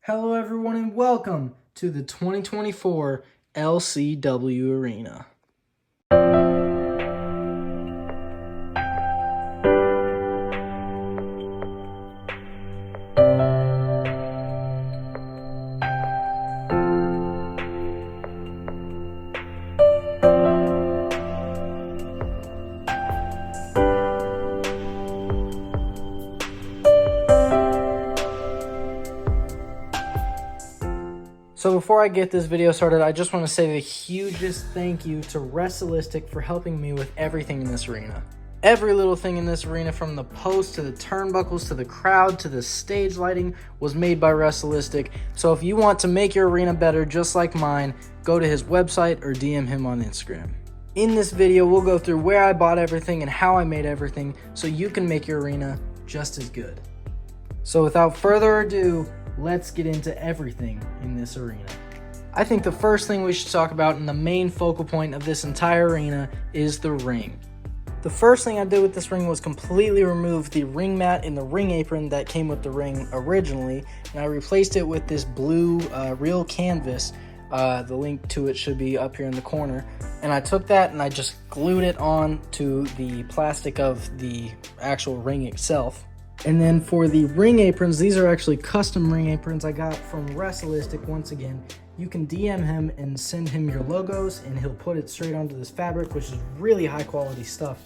Hello everyone and welcome to the 2024 LCW Arena. So before I get this video started, I just want to say the hugest thank you to Wrestlistic for helping me with everything in this arena. Every little thing in this arena, from the posts to the turnbuckles to the crowd to the stage lighting, was made by Wrestlistic. So if you want to make your arena better just like mine, go to his website or DM him on Instagram. In this video, we'll go through where I bought everything and how I made everything so you can make your arena just as good. So without further ado, let's get into everything in this arena. I think the first thing we should talk about, and the main focal point of this entire arena, is the ring. The first thing I did with this ring was completely remove the ring mat and the ring apron that came with the ring originally, and I replaced it with this blue real canvas. The link to it should be up here in the corner. And I took that and I just glued it on to the plastic of the actual ring itself. And then for the ring aprons, these are actually custom ring aprons I got from Wrestlistic. Once again, you can DM him and send him your logos and he'll put it straight onto this fabric, which is really high quality stuff.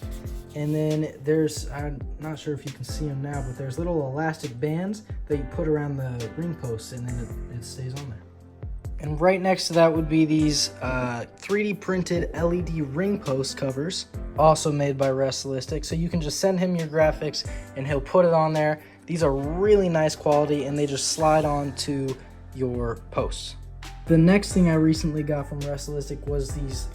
And then there's, I'm not sure if you can see them now, but there's little elastic bands that you put around the ring posts and then it stays on there. And right next to that would be these 3D printed LED ring post covers, also made by Wrestlistic. So you can just send him your graphics and he'll put it on there. These are really nice quality and they just slide on to your posts. The next thing I recently got from Wrestlistic was these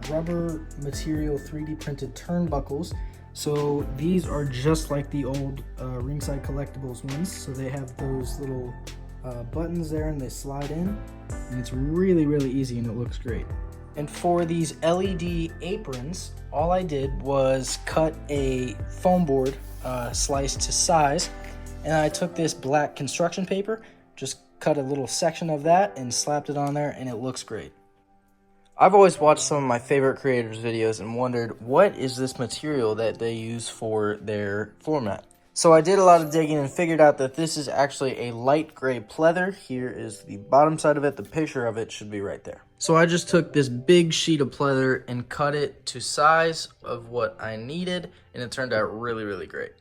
rubber material 3D printed turnbuckles. So these are just like the old Ringside Collectibles ones. So they have those little buttons there and they slide in, and it's really easy and it looks great. And for these LED aprons, all I did was cut a foam board sliced to size, and I took this black construction paper, just cut a little section of that and slapped it on there, and it looks great. I've always watched some of my favorite creators' videos and wondered, what is this material that they use for their floor mat? So I did a lot of digging and figured out that this is actually a light gray pleather. Here is the bottom side of it. The picture of it should be right there. So I just took this big sheet of pleather and cut it to size of what I needed, and it turned out really great.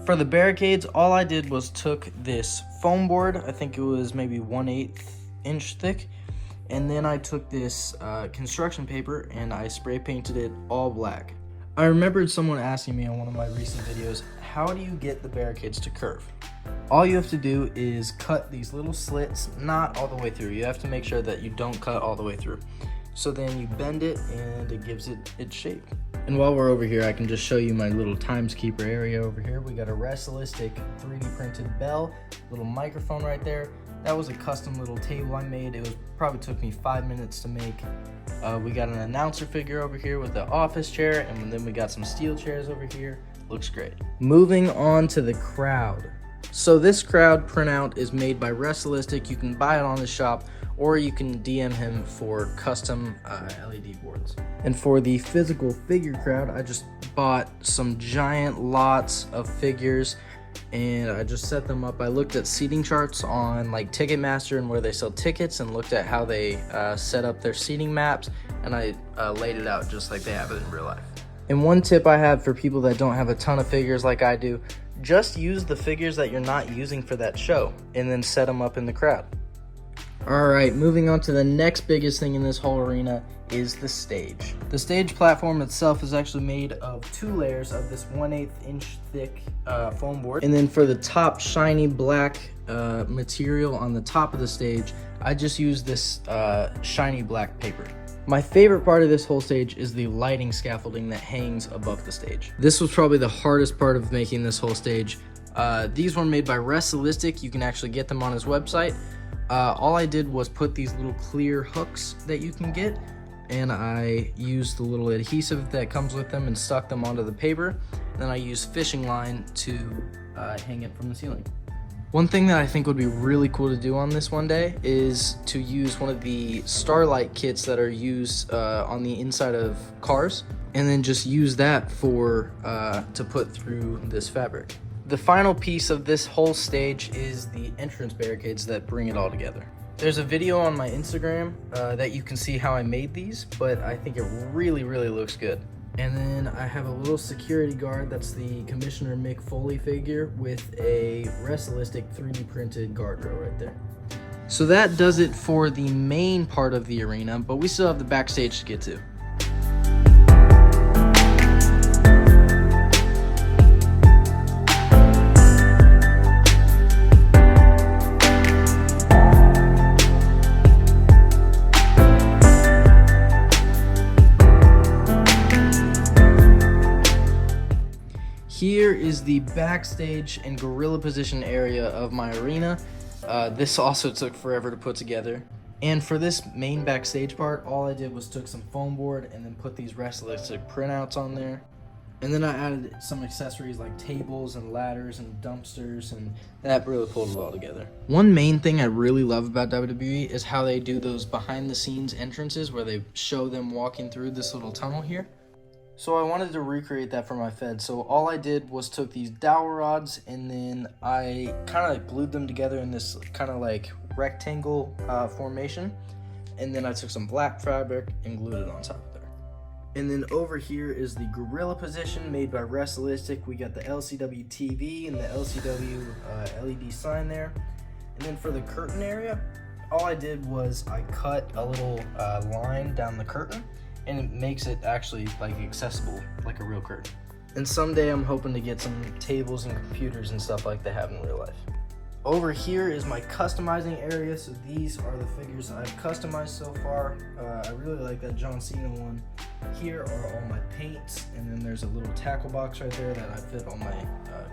For the barricades, all I did was took this foam board. I think it was maybe 1/8 inch thick. And then I took this construction paper and I spray painted it all black. I remembered someone asking me on one of my recent videos, how do you get the barricades to curve? All you have to do is cut these little slits, not all the way through. You have to make sure that you don't cut all the way through. So then you bend it and it gives it its shape. And while we're over here, I can just show you my little timekeeper area over here. We got a Wrestlistic 3D printed bell, little microphone right there. That was a custom little table I made. It probably took me 5 minutes to make. We got an announcer figure over here with the office chair, and then we got some steel chairs over here. Looks great. Moving on to the crowd. So this crowd printout is made by Wrestlistic. You can buy it on the shop, or you can DM him for custom LED boards. And for the physical figure crowd, I just bought some giant lots of figures and I just set them up. I looked at seating charts on like Ticketmaster and where they sell tickets, and looked at how they set up their seating maps, and I laid it out just like they have it in real life. And one tip I have for people that don't have a ton of figures like I do, just use the figures that you're not using for that show and then set them up in the crowd. Alright, moving on to the next biggest thing in this whole arena is the stage. The stage platform itself is actually made of 2 layers of this 1/8 inch thick foam board. And then for the top shiny black material on the top of the stage, I just used this shiny black paper. My favorite part of this whole stage is the lighting scaffolding that hangs above the stage. This was probably the hardest part of making this whole stage. These were made by Wrestlistic. You can actually get them on his website. All I did was put these little clear hooks that you can get, and I used the little adhesive that comes with them and stuck them onto the paper. And then I used fishing line to hang it from the ceiling. One thing that I think would be really cool to do on this one day is to use one of the Starlight kits that are used on the inside of cars, and then just use that for to put through this fabric. The final piece of this whole stage is the entrance barricades that bring it all together. There's a video on my Instagram that you can see how I made these, but I think it really looks good. And then I have a little security guard. That's the Commissioner Mick Foley figure with a Wrestleistic 3D printed guardrail right there. So that does it for the main part of the arena, but we still have the backstage to get to. Here is the backstage and gorilla position area of my arena. This also took forever to put together. And for this main backstage part, all I did was took some foam board and then put these Wrestleistic printouts on there. And then I added some accessories like tables and ladders and dumpsters, and that really pulled it all together. One main thing I really love about WWE is how they do those behind the scenes entrances where they show them walking through this little tunnel here. So I wanted to recreate that for my Fed. So all I did was took these dowel rods and then I kind of glued them together in this kind of like rectangle formation. And then I took some black fabric and glued it on top of there. And then over here is the gorilla position made by Wrestleistic. We got the LCW TV and the LCW LED sign there. And then for the curtain area, all I did was I cut a little line down the curtain, and it makes it actually like accessible like a real curtain. And someday I'm hoping to get some tables and computers and stuff like they have in real life. Over here is my customizing area. So these are the figures that I've customized so far. I really like that John Cena one. Here are all my paints, and then there's a little tackle box right there that I fit all my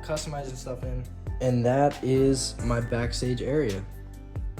customizing stuff in. And that is my backstage area.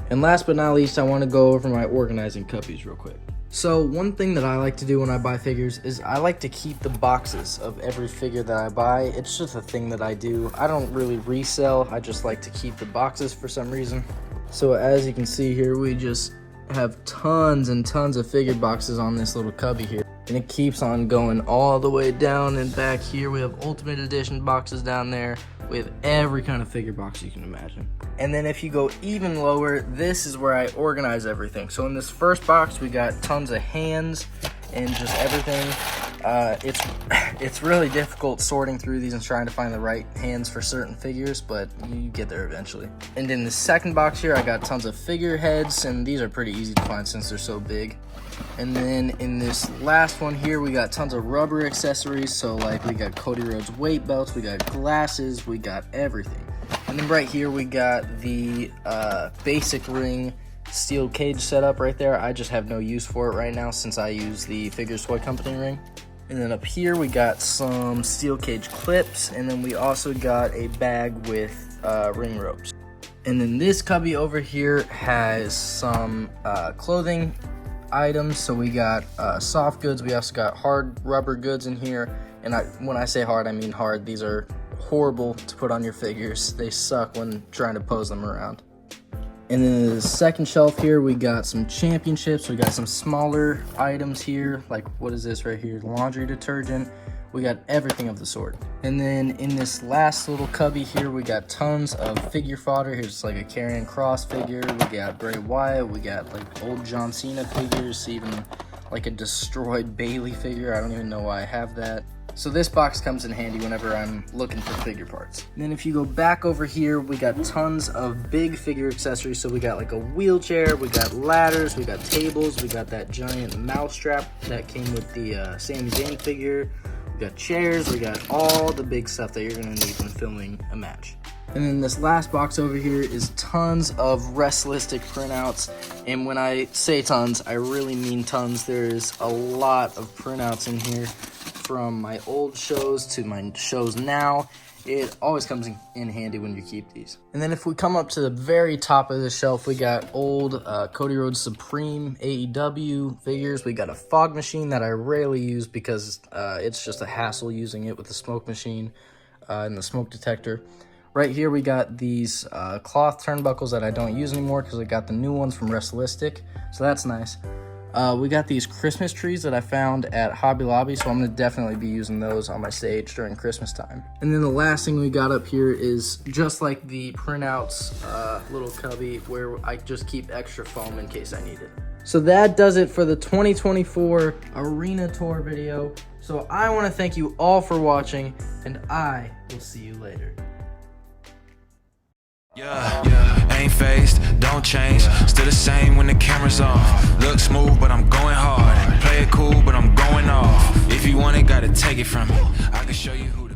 And last but not least, I want to go over my organizing cuppies real quick. So one thing that I like to do when I buy figures is I like to keep the boxes of every figure that I buy. It's just a thing that I do. I don't really resell. I just like to keep the boxes for some reason. So as you can see here, we just have tons and tons of figure boxes on this little cubby here. And it keeps on going all the way down and back here. We have Ultimate Edition boxes down there. We have every kind of figure box you can imagine. And then if you go even lower, this is where I organize everything. So in this first box, we got tons of hands and just everything. It's really difficult sorting through these and trying to find the right hands for certain figures, but you get there eventually. And in the second box here, I got tons of figureheads, and these are pretty easy to find since they're so big. And then in this last one here, we got tons of rubber accessories. So like we got Cody Rhodes weight belts, we got glasses, we got everything. And then right here, we got the basic ring steel cage setup right there. I just have no use for it right now since I use the Figures Toy Company ring. And then up here, we got some steel cage clips. And then we also got a bag with ring ropes. And then this cubby over here has some clothing items. So we got soft goods. We also got hard rubber goods in here. And when I say hard, I mean hard. These are horrible to put on your figures. They suck when trying to pose them around. And then the second shelf here, we got some championships. We got some smaller items here, like what is this right here? Laundry detergent. We got everything of the sort. And then in this last little cubby here, we got tons of figure fodder. Here's like a Karrion Kross figure. We got Bray Wyatt. We got like old John Cena figures, even like a destroyed Bayley figure. I don't even know why I have that. So this box comes in handy whenever I'm looking for figure parts. And then if you go back over here, we got tons of big figure accessories. So we got like a wheelchair, we got ladders, we got tables, we got that giant mouse trap that came with the Sami Zayn figure. We got chairs, we got all the big stuff that you're gonna need when filming a match. And then this last box over here is tons of Wrestleistic printouts. And when I say tons, I really mean tons. There's a lot of printouts in here from my old shows to my shows now. It always comes in handy when you keep these. And then if we come up to the very top of the shelf, we got old Cody Rhodes Supreme AEW figures. We got a fog machine that I rarely use because it's just a hassle using it with the smoke machine and the smoke detector. Right here we got these cloth turnbuckles that I don't use anymore because I got the new ones from Wrestlistic, so that's nice. We got these Christmas trees that I found at Hobby Lobby, so I'm going to definitely be using those on my stage during Christmas time. And then the last thing we got up here is just like the printouts little cubby where I just keep extra foam in case I need it. So that does it for the 2024 Arena Tour video. So I want to thank you all for watching, and I will see you later. Yeah, ain't phased, don't change, still the same when the camera's off. Look smooth, but I'm going hard. Play it cool, but I'm going off. If you want it, gotta take it from me. I can show you who